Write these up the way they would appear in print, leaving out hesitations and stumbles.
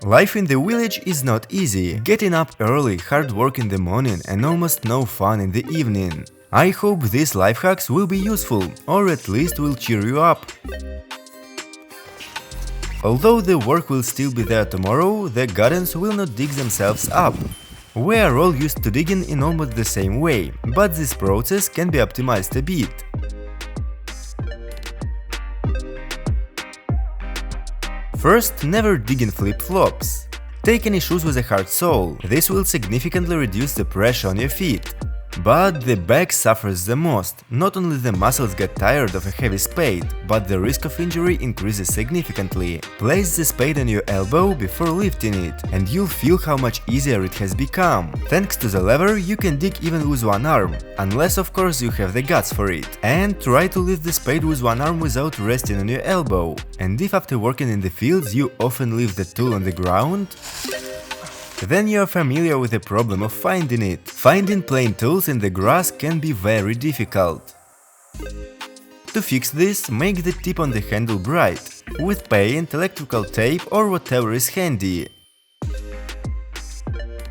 Life in the village is not easy. Getting up early, hard work in the morning and almost no fun in the evening. I hope these life hacks will be useful, or at least will cheer you up. Although the work will still be there tomorrow, the gardens will not dig themselves up. We are all used to digging in almost the same way, but this process can be optimized a bit. First, never dig in flip-flops. Take any shoes with a hard sole, this will significantly reduce the pressure on your feet. But the back suffers the most. Not only the muscles get tired of a heavy spade, but the risk of injury increases significantly. Place the spade on your elbow before lifting it, and you'll feel how much easier it has become. Thanks to the lever, you can dig even with one arm, unless of course you have the guts for it. And try to lift the spade with one arm without resting on your elbow. And if after working in the fields you often leave the tool on the ground, then you are familiar with the problem of finding it. Finding plain tools in the grass can be very difficult. To fix this, make the tip on the handle bright, with paint, electrical tape or whatever is handy.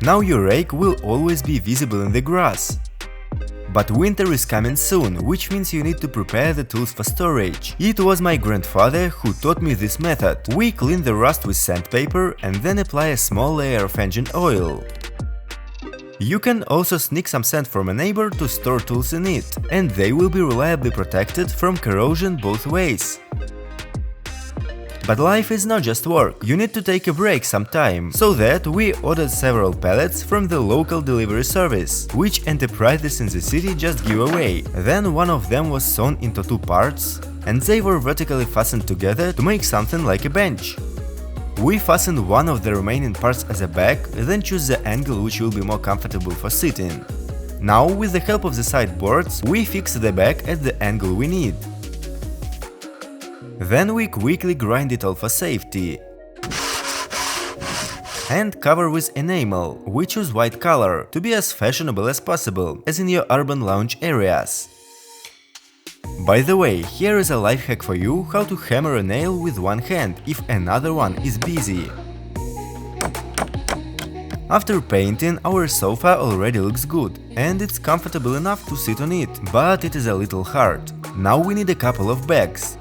Now your rake will always be visible in the grass. But winter is coming soon, which means you need to prepare the tools for storage. It was my grandfather who taught me this method. We clean the rust with sandpaper and then apply a small layer of engine oil. You can also sneak some sand from a neighbor to store tools in it, and they will be reliably protected from corrosion both ways. But life is not just work, you need to take a break sometime, so that we ordered several pallets from the local delivery service, which enterprises in the city just give away. Then one of them was sewn into two parts, and they were vertically fastened together to make something like a bench. We fastened one of the remaining parts as a back, then choose the angle which will be more comfortable for sitting. Now, with the help of the side boards, we fix the back at the angle we need. Then we quickly grind it all for safety. And cover with enamel, we choose white color, to be as fashionable as possible, as in your urban lounge areas. By the way, here is a life hack for you how to hammer a nail with one hand if another one is busy. After painting, our sofa already looks good, and it's comfortable enough to sit on it, but it is a little hard. Now we need a couple of bags.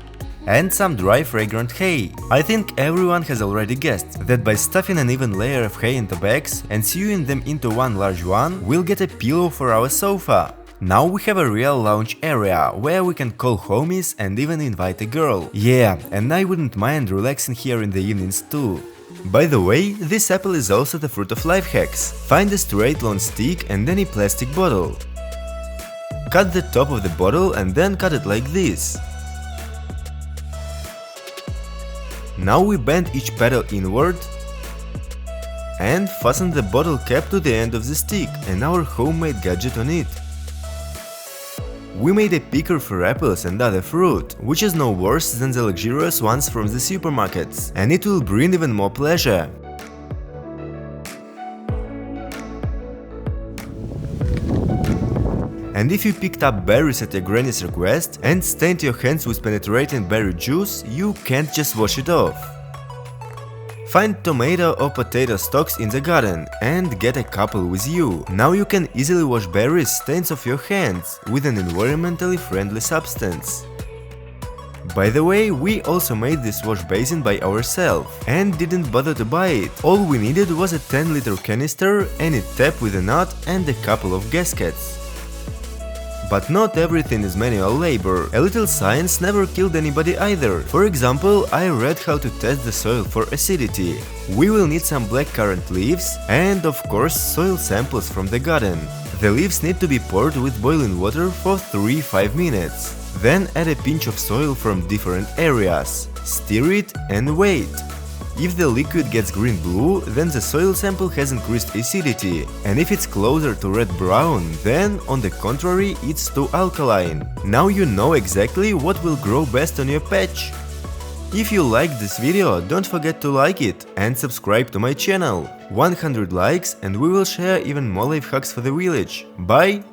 And some dry fragrant hay. I think everyone has already guessed that by stuffing an even layer of hay into bags and sewing them into one large one, we'll get a pillow for our sofa. Now we have a real lounge area, where we can call homies and even invite a girl. Yeah, and I wouldn't mind relaxing here in the evenings too. By the way, this apple is also the fruit of life hacks. Find a straight long stick and any plastic bottle. Cut the top of the bottle and then cut it like this. Now we bend each pedal inward and fasten the bottle cap to the end of the stick and our homemade gadget on it. We made a picker for apples and other fruit, which is no worse than the luxurious ones from the supermarkets, and it will bring even more pleasure. And if you picked up berries at your granny's request and stained your hands with penetrating berry juice, you can't just wash it off. Find tomato or potato stalks in the garden and get a couple with you. Now you can easily wash berries stains off your hands with an environmentally friendly substance. By the way, we also made this wash basin by ourselves and didn't bother to buy it. All we needed was a 10-liter canister, any tap with a nut and a couple of gaskets. But not everything is manual labor. A little science never killed anybody either. For example, I read how to test the soil for acidity. We will need some blackcurrant leaves and, of course, soil samples from the garden. The leaves need to be poured with boiling water for 3-5 minutes. Then add a pinch of soil from different areas. Stir it and wait. If the liquid gets green-blue, then the soil sample has increased acidity, and if it's closer to red-brown, then, on the contrary, it's too alkaline. Now you know exactly what will grow best on your patch. If you liked this video, don't forget to like it and subscribe to my channel. 100 likes and we will share even more life hacks for the village. Bye!